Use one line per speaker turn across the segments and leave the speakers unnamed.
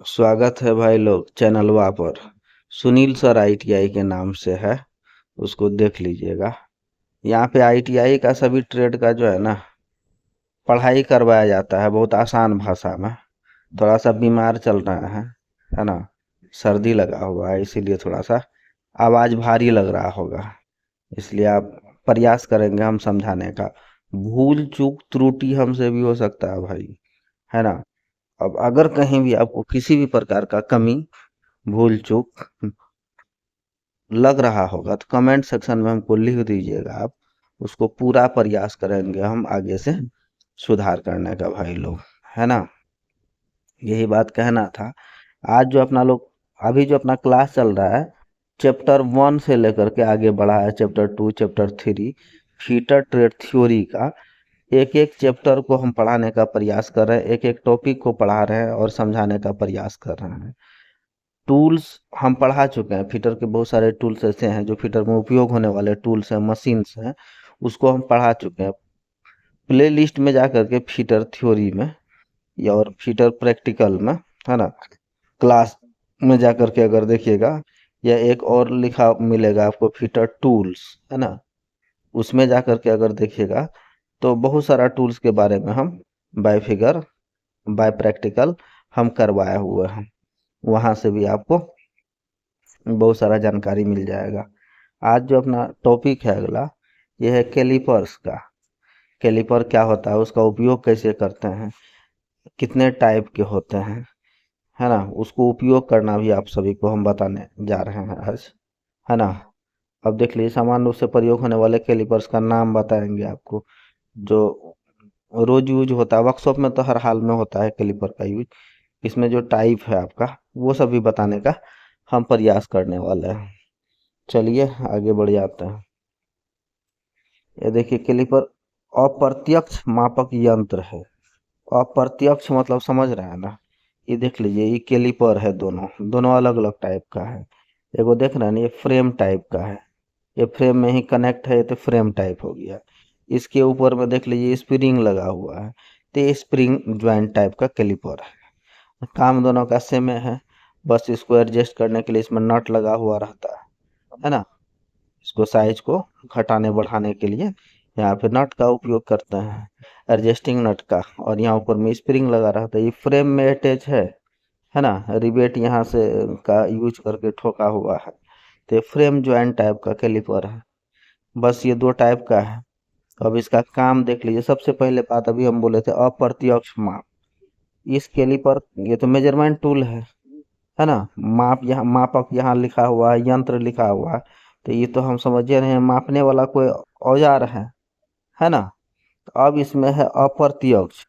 स्वागत है भाई लोग चैनलवा पर। सुनील सर आईटीआई के नाम से है, उसको देख लीजिएगा। यहाँ पे आईटीआई का सभी ट्रेड का जो है ना पढ़ाई करवाया जाता है बहुत आसान भाषा में। थोड़ा सा बीमार चल रहा है ना। सर्दी लगा हुआ है इसीलिए थोड़ा सा आवाज भारी लग रहा होगा, इसलिए आप प्रयास करेंगे हम समझाने का। भूल चूक त्रुटि हमसे भी हो सकता है भाई, है ना। अब अगर कहीं भी आपको किसी भी प्रकार का कमी भूल चूक लग रहा होगा तो कमेंट सेक्शन में हमको लिख दीजिएगा। आप उसको पूरा प्रयास करेंगे हम आगे से सुधार करने का भाई लोग, है ना। यही बात कहना था। आज जो अपना लोग अभी जो अपना क्लास चल रहा है, चैप्टर 1 से लेकर के आगे बढ़ा है chapter 2 chapter 3 fitter trade theory का। एक एक चैप्टर को हम पढ़ाने का प्रयास कर रहे हैं, एक एक टॉपिक को पढ़ा रहे हैं और समझाने का प्रयास कर रहे हैं। टूल्स हम पढ़ा चुके हैं, फिटर के बहुत सारे टूल्स ऐसे हैं जो फिटर में उपयोग होने वाले टूल्स हैं, मशीन्स हैं, उसको हम पढ़ा चुके हैं। प्ले लिस्ट में जा करके फिटर थ्योरी में या और फिटर प्रैक्टिकल में, है ना, क्लास में जा करके अगर देखिएगा, या एक और लिखा मिलेगा आपको फिटर टूल्स, है ना, उसमें जा करके अगर देखिएगा तो बहुत सारा टूल्स के बारे में हम बाय फिगर बाय प्रैक्टिकल हम करवाए हुए हैं। वहां से भी आपको बहुत सारा जानकारी मिल जाएगा। आज जो अपना टॉपिक है अगला, ये है कैलिपर्स का। कैलिपर क्या होता है, उसका उपयोग कैसे करते हैं, कितने टाइप के होते हैं, है ना, उसको उपयोग करना भी आप सभी को हम बताने जा रहे हैं आज, है ना। अब देख लीजिए, सामान्य रूप से प्रयोग होने वाले कैलिपर्स का नाम बताएंगे आपको, जो रोज यूज होता है, वर्कशॉप में तो हर हाल में होता है कैलिपर का यूज। इसमें जो टाइप है आपका वो सब भी बताने का हम प्रयास करने वाले हैं। चलिए आगे बढ़ जाते हैं। ये देखिए, कैलिपर अप्रत्यक्ष मापक यंत्र है। अप्रत्यक्ष मतलब समझ रहे हैं ना। ये देख लीजिए, ये कैलिपर है, दोनों दोनों अलग अलग टाइप का है। एगो देख रहे हैं ना, ये फ्रेम टाइप का है, ये फ्रेम में ही कनेक्ट है तो फ्रेम टाइप हो गया। इसके ऊपर में देख लीजिए स्प्रिंग लगा हुआ है, तो ये स्प्रिंग ज्वाइंट टाइप का कैलिपर है। काम दोनों का सेम है, बस इसको एडजस्ट करने के लिए इसमें नट लगा हुआ रहता है ना। इसको साइज को घटाने बढ़ाने के लिए यहाँ पे नट का उपयोग करते हैं, एडजस्टिंग नट का। और यहाँ ऊपर में स्प्रिंग लगा रहता है, ये फ्रेम में अटैच है ना। रिवेट यहाँ से का यूज करके ठोका हुआ है, तो फ्रेम ज्वाइंट टाइप का कैलिपर है। बस ये दो टाइप का है। अब इसका काम देख लीजिए। सबसे पहले बात अभी हम बोले थे अप्रत्यक्ष माप। इस कैलिपर, ये तो मेजरमेंट टूल है ना। माप यहाँ, मापक यहाँ लिखा हुआ है, यंत्र लिखा हुआ है, तो ये तो हम समझ रहे हैं मापने वाला कोई औजार है ना। तो अब इसमें है अप्रत्यक्ष,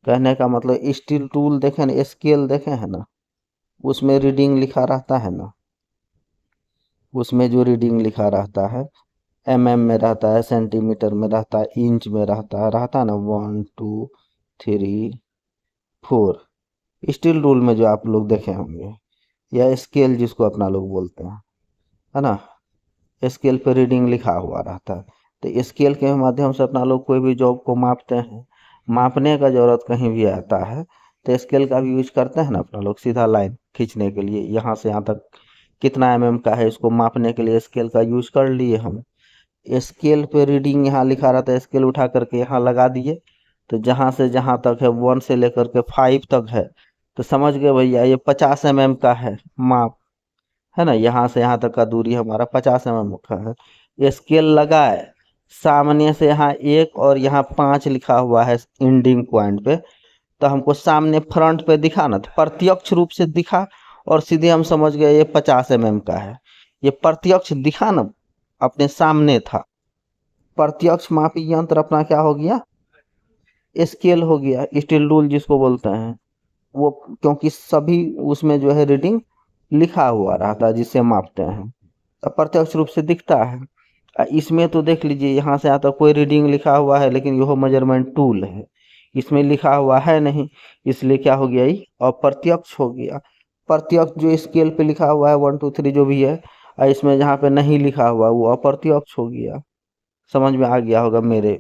कहने का मतलब स्टील टूल देखे ना, स्केल देखे है ना, उसमें रीडिंग लिखा रहता है ना। उसमें जो रीडिंग लिखा रहता है एमएम में रहता है, सेंटीमीटर में रहता है, इंच में रहता है ना, 1 2 3 4। स्टील रूल में जो आप लोग देखे होंगे, या स्केल जिसको अपना लोग बोलते हैं, है ना। स्केल पे रीडिंग लिखा हुआ रहता है, तो स्केल के माध्यम से अपना लोग कोई भी जॉब को मापते हैं। मापने का जरूरत कहीं भी आता है तो स्केल का भी यूज करते हैं ना अपना लोग, सीधा लाइन खींचने के लिए यहाँ से यहाँ तक कितना एमएम का है, इसको मापने के लिए स्केल का यूज कर लिए हम। स्केल पे रीडिंग यहाँ लिखा रहता है, स्केल उठा करके यहाँ लगा दिए, तो जहां से जहां तक है 1 से लेकर के 5 तक है, तो समझ गए भैया ये 50 mm का है माप, है ना। यहाँ से यहाँ तक का दूरी हमारा 50 mm का है। ये स्केल लगा है, सामने से यहाँ 1 और यहाँ 5 लिखा हुआ है एंडिंग पॉइंट पे, तो हमको सामने फ्रंट पे दिखा ना, तो प्रत्यक्ष रूप से दिखा और सीधे हम समझ गए ये 50 mm का है। ये प्रत्यक्ष दिखा ना, अपने सामने था। प्रत्यक्ष मापी यंत्र अपना क्या हो गया, स्केल हो गया, स्टील रूल जिसको बोलते हैं वो, क्योंकि सभी उसमें जो है रीडिंग लिखा हुआ रहता है जिससे मापते हैं, अप्रत्यक्ष रूप से दिखता है। इसमें तो देख लीजिए यहाँ से आता कोई रीडिंग लिखा हुआ है, लेकिन यह मेजरमेंट टूल है, इसमें लिखा हुआ है नहीं, इसलिए क्या हो गया, ये अप्रत्यक्ष हो गया। प्रत्यक्ष जो स्केल पे लिखा हुआ है 1 2 3 जो भी है, और इसमें जहाँ पे नहीं लिखा हुआ वो अप्रत्यक्ष हो गया। समझ में आ गया होगा मेरे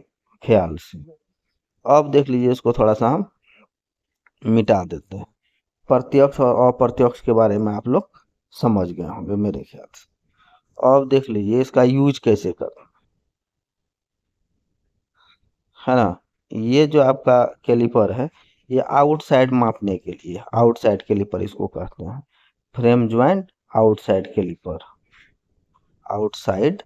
ख्याल से। अब देख लीजिए, इसको थोड़ा सा हम मिटा देते हैं। प्रत्यक्ष और अप्रत्यक्ष के बारे में आप लोग समझ गए होंगे मेरे ख्याल से। अब देख लीजिए इसका यूज कैसे करना है ना। ये जो आपका कैलिपर है ये आउटसाइड मापने के लिए, आउटसाइड कैलिपर इसको कहते हैं, frame joint outside caliper, outside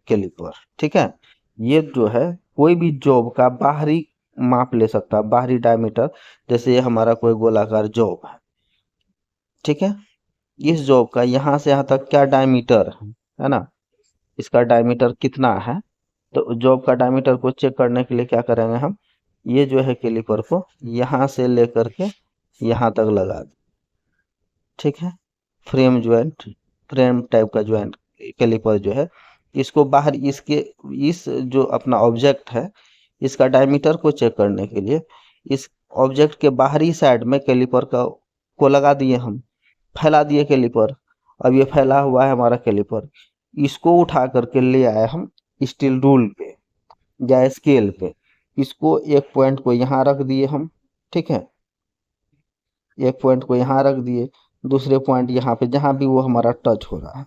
caliper, ठीक है। ये जो है कोई भी जॉब का बाहरी माप ले सकता है, बाहरी डायमीटर। जैसे ये हमारा कोई गोलाकार जॉब ठीक है, इस जॉब का यहाँ से यहाँ तक क्या डायमीटर है ना, इसका डायमीटर कितना है। तो जॉब का डायमीटर को चेक करने के लिए क्या करेंगे हम, ये जो है कैलिपर को यहाँ से लेकर के यहाँ तक लगा दें, ठीक है। फ्रेम ज्वाइंट, फ्रेम टाइप का ज्वाइंट कैलिपर जो है, इसको बाहर इसके, इस जो अपना ऑब्जेक्ट है इसका डायमीटर को चेक करने के लिए इस ऑब्जेक्ट के बाहरी साइड में कैलिपर का को लगा दिए हम, फैला दिए कैलिपर। अब ये फैला हुआ है हमारा कैलिपर, इसको उठा करके ले आए हम स्टील रूल पे या स्केल पे, इसको एक पॉइंट को यहाँ रख दिए हम, ठीक है। एक पॉइंट को यहाँ रख दिए, दूसरे पॉइंट यहाँ पे जहाँ भी वो हमारा टच हो रहा है,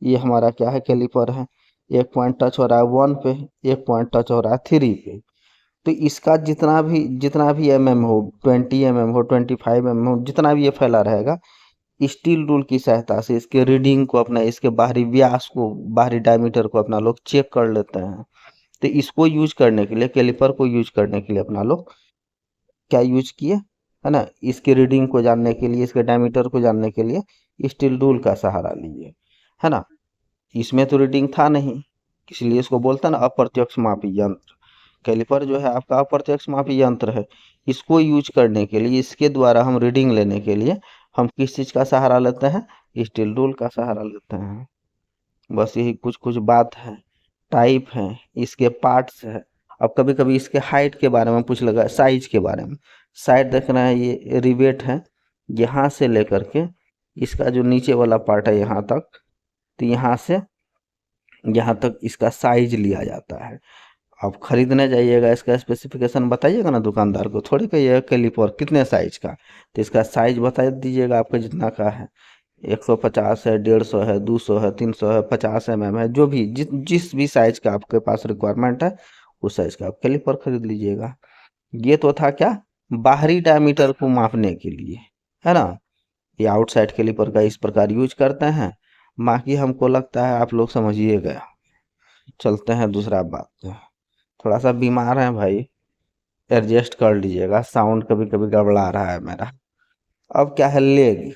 ये हमारा क्या है कैलिपर है। एक पॉइंट टच हो रहा है 1 पे, एक पॉइंट टच हो रहा है 3 पे। तो इसका जितना भी mm हो, 20 mm हो, 25 mm हो, जितना भी ये फैला रहेगा, स्टील रूल की सहायता से इसके रीडिंग को अपना, इसके बाहरी व्यास को, बाहरी डायमीटर को अपना लोग चेक कर लेते हैं। तो इसको यूज करने के लिए, कैलिपर को यूज करने के लिए अपना लोग क्या यूज किए है ना, इसकी रीडिंग को जानने के लिए, इसके डायमीटर को जानने के लिए स्टील रूल का सहारा लिए, है ना। इसमें तो रीडिंग था नहीं, इसलिए इसको बोलता है ना अप्रत्यक्ष मापी यंत्र। कैलिपर जो है आपका अप्रत्यक्ष मापी यंत्र है। इसको यूज करने के लिए, इसके द्वारा हम रीडिंग लेने के लिए हम किस चीज का सहारा लेते हैं, स्टील रूल का सहारा लेते हैं। बस यही कुछ कुछ बात है, टाइप है, इसके पार्ट्स है। अब कभी कभी इसके हाइट के बारे में पूछ लगा, साइज के बारे में। साइड देखना है, ये रिवेट है, यहाँ से लेकर के इसका जो नीचे वाला पार्ट है यहाँ तक, तो यहाँ से यहाँ तक इसका साइज लिया जाता है। आप खरीदने जाइएगा, इसका स्पेसिफिकेशन बताइएगा ना दुकानदार को, थोड़ी कहिएगा कैलिपर कितने साइज का, तो इसका साइज बता दीजिएगा आपका जितना का है, 150 है, 150 है, 200 है, 300 है, 50 mm है, जो भी जिस भी साइज का आपके पास रिक्वायरमेंट है उस साइज का आप कैलिपर खरीद लीजिएगा। ये तो था क्या, बाहरी डायमीटर को मापने के लिए, है ना। ये आउटसाइड कैलिपर का इस प्रकार यूज करते हैं। बाकी हमको लगता है आप लोग समझिए गए। चलते हैं दूसरा बात पे। थोड़ा सा बीमार है भाई, एडजस्ट कर लीजिएगा, साउंड कभी कभी गड़बड़ा रहा है मेरा। अब क्या है, लेग,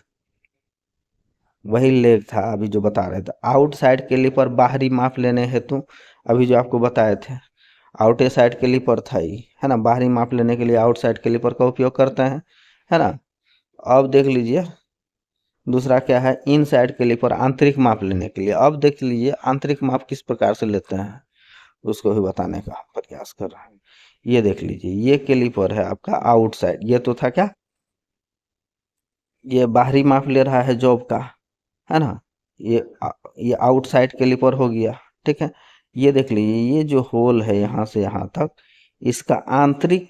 वही लेग था अभी जो बता रहे थे। आउटसाइड कैलिपर बाहरी माप लेने हेतु, अभी जो आपको बताए थे आउटे साइड कैलिपर था ही, है ना। बाहरी माप लेने के लिए आउटसाइड कैलिपर का उपयोग करते हैं, है ना। अब देख लीजिए दूसरा क्या है, इन साइड कैलिपर आंतरिक माप लेने के लिए। अब देख लीजिए आंतरिक माप किस प्रकार से लेते हैं, उसको भी बताने का प्रयास कर रहे हैं। ये देख लीजिए, ये कैलिपर है आपका आउटसाइड, ये तो था क्या, ये बाहरी माप ले रहा है जॉब का, है ना। ये आउटसाइड कैलिपर हो गया, ठीक है। ये देख लीजिए, ये जो होल है यहाँ से यहाँ तक, इसका आंतरिक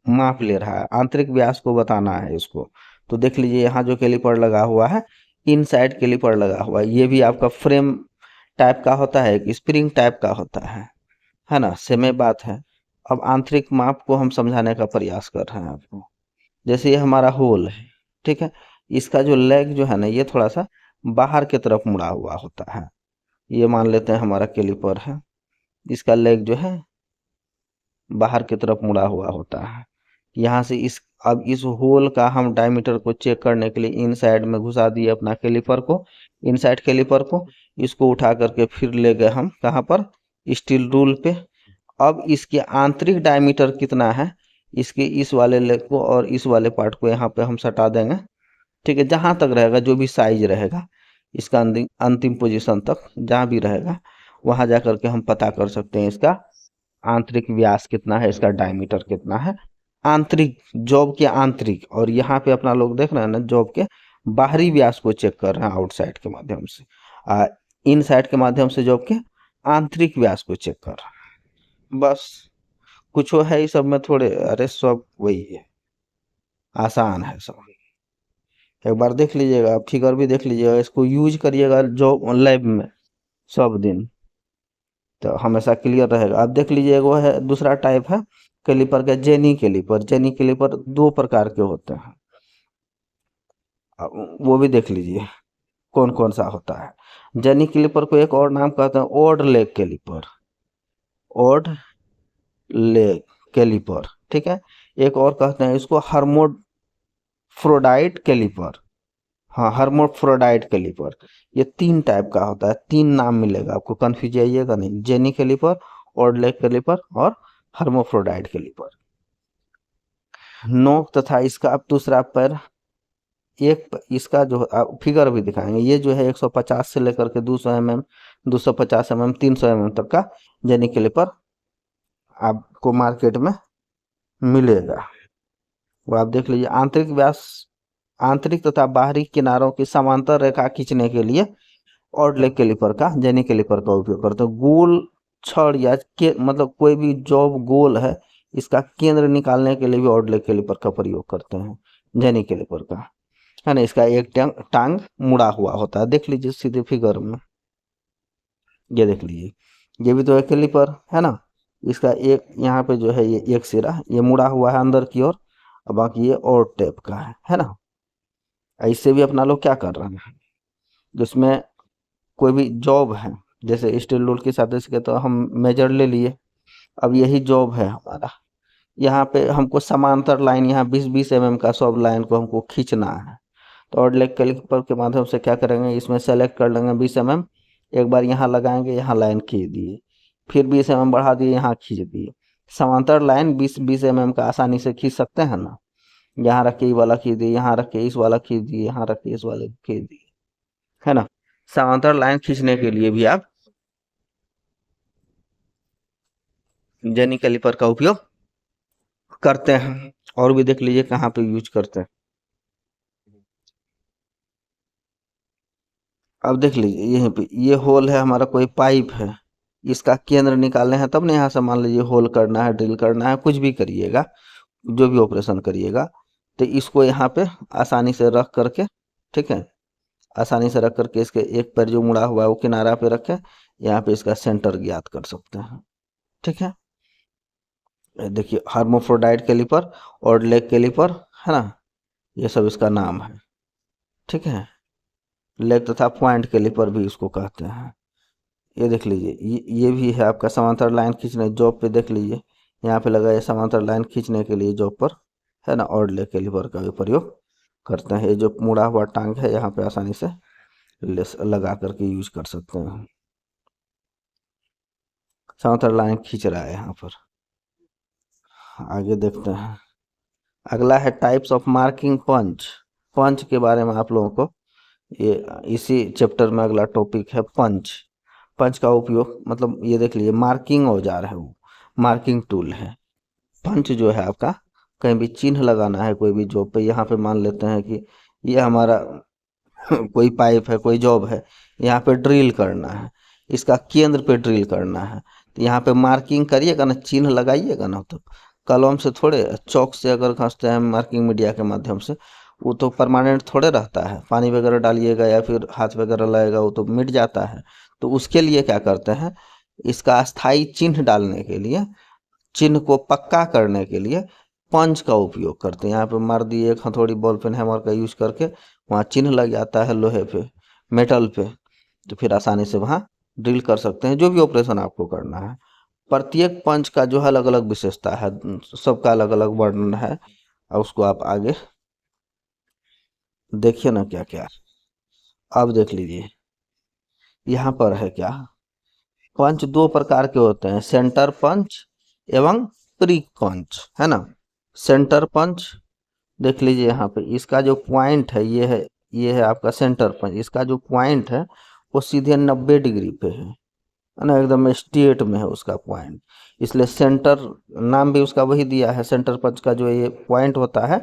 माप ले रहा है, आंतरिक व्यास को बताना है इसको। तो देख लीजिए यहाँ जो कैलिपर लगा हुआ है, इनसाइड कैलिपर लगा हुआ है, ये भी आपका फ्रेम टाइप का होता है, एक स्प्रिंग टाइप का होता है ना, सेम बात है। अब आंतरिक माप को हम समझाने का प्रयास कर रहे हैं आपको। जैसे ये हमारा होल है, ठीक है, इसका जो लेग जो है ना, ये थोड़ा सा बाहर की तरफ मुड़ा हुआ होता है। ये मान लेते हैं हमारा कैलिपर है, इसका लेग जो है बाहर की तरफ मुड़ा हुआ होता है। यहाँ से अब इस होल का हम डायमीटर को चेक करने के लिए इन साइड में घुसा दिए अपना कैलिपर को, इन साइड कैलिपर को। इसको उठा करके फिर ले गए हम कहाँ पर, स्टील रूल पे। अब इसके आंतरिक डायमीटर कितना है, इसके इस वाले लेग को और इस वाले पार्ट को यहाँ पे हम सटा देंगे, ठीक है। जहाँ तक रहेगा, जो भी साइज रहेगा इसका अंतिम पोजीशन तक जहाँ भी रहेगा, वहाँ जा करके हम पता कर सकते हैं इसका आंतरिक व्यास कितना है, इसका डायमीटर कितना है, आंतरिक, जॉब के आंतरिक। और यहाँ पे अपना लोग देख रहे हैं ना, जॉब के बाहरी व्यास को चेक कर रहे हैं आउटसाइड के माध्यम से, इन साइड के माध्यम से जॉब के आंतरिक व्यास को चेक कर रहे हैं। बस कुछ है इस सब में थोड़े, अरे सब वही है, आसान है सब। एक बार देख लीजिएगा, फिगर भी देख लीजिएगा, इसको यूज करिएगा जो लैब में सब दिन, तो हमेशा क्लियर रहेगा। आप देख लीजिएगा, वो है दूसरा टाइप है कैलिपर का, जेनी कैलिपर। जेनी कैलिपर दो प्रकार के होते हैं, वो भी देख लीजिए कौन कौन सा होता है। जेनी कैलिपर को एक और नाम कहते हैं odd leg caliper, odd leg caliper, ठीक है। एक और कहते हैं इसको हर्मोफ्रोडाइट कैलिपर, हाँ हर्मोफ्रोडाइट कैलिपर। ये तीन टाइप का होता है, तीन नाम मिलेगा आपको, कंफ्यूज जाइएगा नहीं। Jenny caliper, odd leg caliper और हर्मोफ्रोडाइट कैलिपर। नोक तथा इसका अब दूसरा पैर, इसका जो आप फिगर भी दिखाएंगे, ये जो है 150 से लेकर के 200 mm, 250 mm, 300 mm तक का जेनी कैलिपर आपको मार्केट में मिलेगा। वो आप देख लीजिए। आंतरिक व्यास, आंतरिक तथा बाहरी किनारों की समांतर रेखा खींचने के लिए ऑड लेग कैलिपर का, जेनी कैलिपर का उपयोग करते हैं। गोल छड़ या के मतलब कोई भी जॉब गोल है, इसका केंद्र निकालने के लिए भी ऑड लेग कैलिपर का प्रयोग करते हैं, जेनी कैलिपर का, है ना। इसका एक टांग मुड़ा हुआ होता है, देख लीजिए सीधे फिगर में, ये देख लीजिए, ये भी तो एक कैलिपर है ना। इसका एक यहाँ पे जो है ये एक सिरा ये मुड़ा हुआ है अंदर की ओर, और बाकी ये और टाइप का है ना। इससे भी अपना लोग क्या कर रहे हैं, जिसमें कोई भी जॉब है, जैसे स्टील रूल की साजिश के तो हम मेजर ले लिए, अब यही जॉब है हमारा, यहाँ पे हमको समांतर लाइन, यहाँ 20-20 mm का सब लाइन को हमको खींचना है। तो और लेग कैलिपर के माध्यम से क्या करेंगे, इसमें सेलेक्ट कर लेंगे 20 mm, एक बार यहाँ लगाएंगे, यहाँ लाइन खींच दिए, फिर 20 mm बढ़ा दिए, यहाँ खींच दिए। समांतर लाइन 20-20 mm का आसानी से खींच सकते हैं ना। यहाँ रख के ये वाला खींच दिए, यहाँ रख के इस वाला खींच दिए, यहाँ रख के इस वाले खींच दिए, है ना। समांतर लाइन खींचने के लिए भी आप जेनी कैलिपर का उपयोग करते हैं। और भी देख लीजिए कहाँ पे यूज करते हैं। अब देख लीजिए यहीं पे ये होल है हमारा, कोई पाइप है, इसका केंद्र निकालने हैं, तब ना यहाँ से मान लीजिए होल करना है, ड्रिल करना है, कुछ भी करिएगा, जो भी ऑपरेशन करिएगा, तो इसको यहाँ पे आसानी से रख करके, ठीक है, आसानी से रख करके इसके एक पैर जो मुड़ा हुआ है वो किनारा पे रखें, यहाँ पे इसका सेंटर ज्ञात कर सकते हैं, ठीक है। देखिए हार्मोफ्रोडाइट कैलिपर और लेग कैलिपर, है ना, ये सब इसका नाम है, ठीक है। लेग तथा पॉइंट कैलिपर भी इसको कहते हैं। ये देख लीजिए, ये भी है आपका समांतर लाइन खींचने, जॉब पे देख लीजिए, यहाँ पे लगा है समांतर लाइन खींचने के लिए जॉब पर, है ना, और लेग कैलिपर का भी प्रयोग करते हैं। ये जो मुड़ा हुआ टांग है यहाँ पे आसानी से लेस लगा करके यूज कर सकते हैं। समांतर लाइन खींच रहा है यहाँ पर। आगे देखते हैं, अगला है टाइप्स ऑफ मार्किंग पंच। पंच के बारे में आप लोगों को ये इसी चैप्टर में अगला टॉपिक है पंच। पंच का उपयोग मतलब ये देख लीजिए, मार्किंग औजार है, वो मार्किंग टूल है। पंच जो है आपका कहीं भी चिन्ह लगाना है कोई भी जॉब पे, यहाँ पे मान लेते हैं कि ये हमारा कोई पाइप है, कोई जॉब है, यहाँ पे ड्रिल करना है, इसका केंद्र पे ड्रिल करना है, तो यहाँ पे मार्किंग करिएगा ना, चिन्ह लगाइएगा ना, तो कलम से थोड़े, चौक से अगर घसते हैं मार्किंग मीडिया के माध्यम से, वो तो परमानेंट थोड़े रहता है, पानी वगैरह डालिएगा या फिर हाथ वगैरह लगेगा वो तो मिट जाता है। तो उसके लिए क्या करते हैं, इसका अस्थाई चिन्ह डालने के लिए, चिन्ह को पक्का करने के लिए पंच का उपयोग करते हैं। यहाँ पे मार दिए एक हथौड़ी बॉल पेन हैमर का यूज करके, वहाँ चिन्ह लग जाता है लोहे पे, मेटल पे, तो फिर आसानी से वहाँ ड्रिल कर सकते हैं जो भी ऑपरेशन आपको करना है। प्रत्येक पंच का जो है अलग अलग विशेषता है, सबका अलग अलग वर्णन है, और उसको आप आगे देखिए ना क्या क्या। अब देख लीजिए यहाँ पर है क्या, पंच दो प्रकार के होते हैं, सेंटर पंच एवं प्रिक पंच, है ना। सेंटर पंच देख लीजिए यहाँ पे, इसका जो पॉइंट है ये है आपका सेंटर पंच, इसका जो पॉइंट है वो सीधे 90 डिग्री पे है ना, एकदम स्ट्रेट में है उसका पॉइंट, इसलिए सेंटर नाम भी उसका वही दिया है। सेंटर पंच का जो ये पॉइंट होता है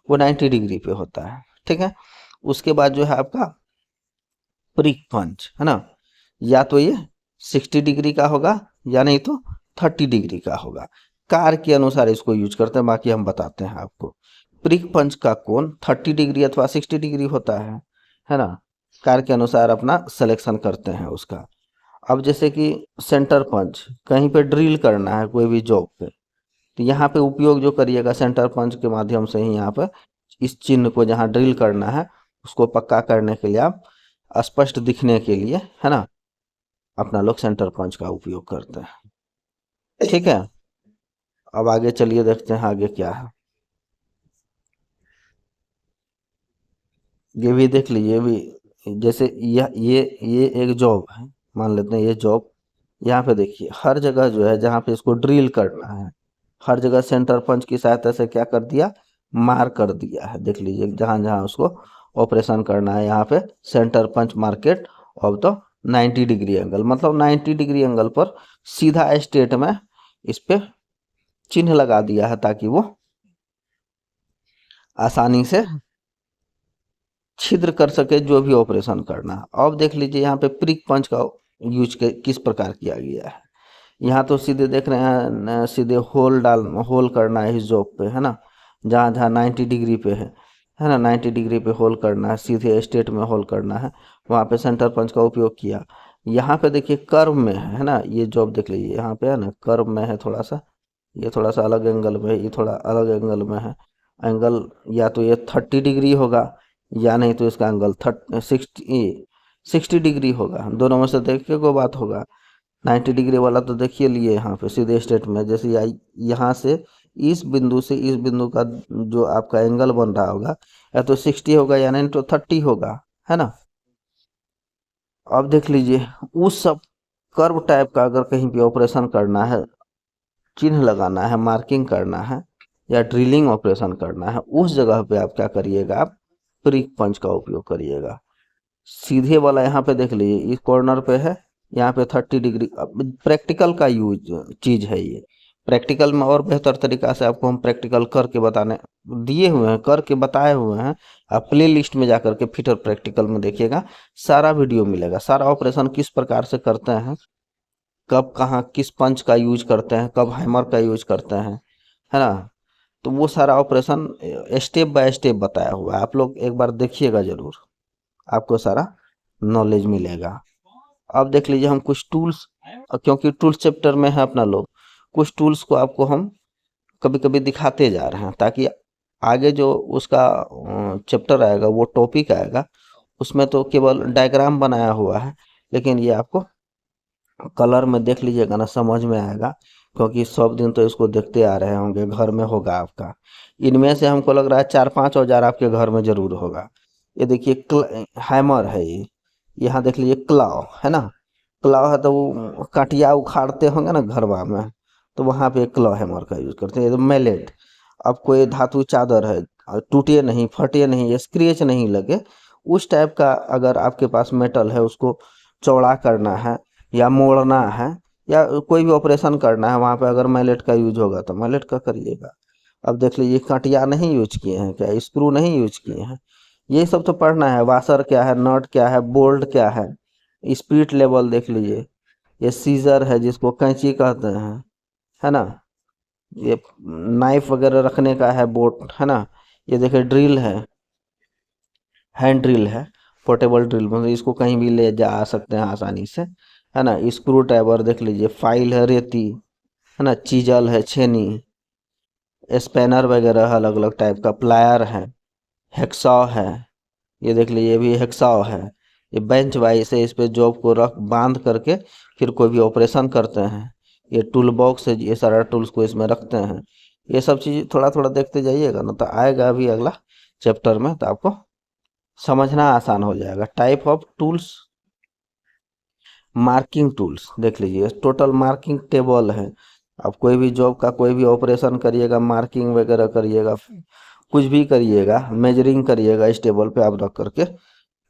वो 90 डिग्री पे होता है, ठीक है। उसके बाद जो है आपका प्रिक पंच, है ना, या तो ये 60 डिग्री का होगा या नहीं तो 30 डिग्री का होगा, कार के अनुसार इसको यूज करते हैं, बाकी हम बताते हैं आपको। प्रिक पंच का कोण 30 डिग्री अथवा 60 डिग्री होता है ना। कार्य के अनुसार अपना सिलेक्शन करते हैं उसका। अब जैसे कि सेंटर पंच, कहीं पे ड्रिल करना है कोई भी जॉब पे, तो यहाँ पे उपयोग जो करिएगा सेंटर पंच के माध्यम से ही यहाँ पे इस चिन्ह को जहाँ ड्रिल करना है उसको पक्का करने के लिए आप स्पष्ट दिखने के लिए, है ना, अपना लोग सेंटर पंच का उपयोग करते हैं। ठीक है, अब आगे चलिए देखते हैं आगे क्या है। ये भी देख लीजिए, ये भी जैसे ये एक जॉब है, मान लेते हैं ये जॉब। यहाँ पे देखिए हर जगह जो है जहाँ पे इसको ड्रिल करना है, हर जगह सेंटर पंच की सहायता से क्या कर दिया, मार्क कर दिया है। देख लीजिए जहाँ जहाँ उसको ऑपरेशन करना है, यहाँ पे centre punch market of the 90 degree angle, मतलब 90 डिग्री एंगल पर सीधा स्ट्रेट में इस पे चिन्ह लगा दिया है ताकि वो आसानी से छिद्र कर सके जो भी ऑपरेशन करना है। अब देख लीजिए यहाँ पे प्रिक पंच का यूज किस प्रकार किया गया है। यहाँ तो सीधे देख रहे हैं सीधे होल करना है इस जॉब पे, है ना, जहाँ जहाँ 90 डिग्री पे है ना, 90 डिग्री पे होल करना है, सीधे स्ट्रेट में होल करना है, वहाँ पे सेंटर पंच का उपयोग किया। यहाँ पे देखिए कर्व में है ना, ये जॉब देख लीजिए यहाँ पे है ना, कर्व में है थोड़ा सा, ये थोड़ा सा अलग एंगल में है, ये थोड़ा अलग एंगल में है। एंगल या तो ये 30 डिग्री होगा या नहीं तो इसका एंगल 60 डिग्री होगा, दोनों में से देखिए कोई बात होगा। 90 डिग्री वाला तो देखिए लिए यहाँ पे सीधे स्ट्रेट में, जैसे यहाँ से इस बिंदु से इस बिंदु का जो आपका एंगल बन रहा होगा या तो 60 होगा या नहीं तो 30 होगा, है ना। अब देख लीजिए उस सब कर्व टाइप का अगर कहीं भी ऑपरेशन करना है, चिन्ह लगाना है, मार्किंग करना है या ड्रिलिंग ऑपरेशन करना है, उस जगह पे आप क्या करिएगा, आप प्रिक पंच का उपयोग करिएगा। सीधे वाला यहाँ पे देख लीजिए इस कॉर्नर पे है, यहाँ पे 30 डिग्री। प्रैक्टिकल का यूज चीज है ये, प्रैक्टिकल में और बेहतर तरीका से आपको हम प्रैक्टिकल करके बताने दिए हुए हैं, करके बताए हुए हैं। आप प्ले लिस्ट में जाकर के फिटर प्रैक्टिकल में देखिएगा, सारा वीडियो मिलेगा, सारा ऑपरेशन किस प्रकार से करते हैं, कब कहाँ किस पंच का यूज करते हैं, कब हैमर का यूज करते हैं, है ना। तो वो सारा ऑपरेशन स्टेप बाय स्टेप बताया हुआ है, आप लोग एक बार देखिएगा जरूर, आपको सारा नॉलेज मिलेगा। अब देख लीजिए हम कुछ टूल्स, क्योंकि टूल्स चैप्टर में है अपना लोग, कुछ टूल्स को आपको हम कभी कभी दिखाते जा रहे हैं ताकि आगे जो उसका चैप्टर आएगा, वो टॉपिक आएगा, उसमें तो केवल डायग्राम बनाया हुआ है, लेकिन ये आपको कलर में देख लीजिएगा ना, समझ में आएगा, क्योंकि सब दिन तो इसको देखते आ रहे होंगे, घर में होगा आपका। इनमें से हमको लग रहा है 4-5 औजार आपके घर में जरूर होगा। ये देखिए हैमर है ये, यहाँ देख लीजिए क्लाव है ना, क्लाव है तो वो काटिया उखाड़ते होंगे ना घरवा में, तो वहाँ पे क्लाव हैमर का यूज करते हैं। ये मैलेट, अब कोई धातु चादर है और टूटे नहीं, फटे नहीं, स्क्रैच नहीं लगे, उस टाइप का अगर आपके पास मेटल है, उसको चौड़ा करना है या मोड़ना है या कोई भी ऑपरेशन करना है, वहाँ पे अगर मैलेट का यूज होगा तो मैलेट का करिएगा। अब देख लीजिए काटिया नहीं यूज किए हैं क्या, स्क्रू नहीं यूज किए हैं, ये सब तो पढ़ना है। वाशर क्या है, नट क्या है, बोल्ट क्या है, स्पीड लेवल देख लीजिए, ये सीजर है जिसको कैंची कहते हैं, है ना, ये नाइफ वगैरह रखने का है बोट, है ना। ये देखिए ड्रिल है, हैंड ड्रिल है, पोर्टेबल ड्रिल, मतलब इसको कहीं भी ले जा आ सकते हैं आसानी से, है ना। स्क्रू ड्राइवर देख लीजिए, फाइल है रेती, है ना, चीजल है, छेनी, स्पैनर वगैरह अलग अलग टाइप का, प्लायर है, हेक्सॉ है, ये देख लीजिए ये भी हेक्सॉ है। ये बेंच वाइस है, इस पे जॉब को रख बांध करके फिर कोई भी ऑपरेशन करते हैं। ये टूल बॉक्स है, ये सारा टूल्स को इसमें रखते हैं। ये सब चीज थोड़ा थोड़ा देखते जाइएगा ना, तो आएगा अभी अगला चैप्टर में, तो आपको समझना आसान हो जाएगा। Type of tools, marking tools देख लीजिए, टोटल मार्किंग टेबल है। आप कोई भी जॉब का कोई भी ऑपरेशन करिएगा, मार्किंग वगैरह करिएगा, कुछ भी करिएगा, मेजरिंग करिएगा, इस टेबल पे आप रख करके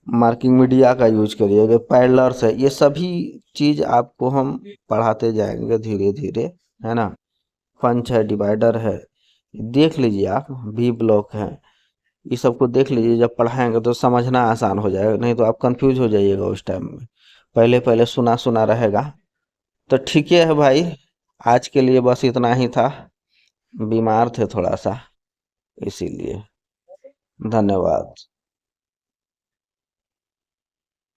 मार्किंग मीडिया का यूज करिएगा, पैडलर्स है, ये सभी चीज आपको हम पढ़ाते जाएंगे धीरे धीरे, है ना। पंच है, डिवाइडर है, देख लीजिए आप, भी ब्लॉक है, ये सबको देख लीजिए, जब पढ़ाएंगे तो समझना आसान हो जाएगा, नहीं तो आप कंफ्यूज हो जाइएगा उस टाइम में, पहले पहले सुना सुना रहेगा। तो ठीक है भाई, आज के लिए बस इतना ही था, बीमार थे थोड़ा सा। इसीलिए। धन्यवाद।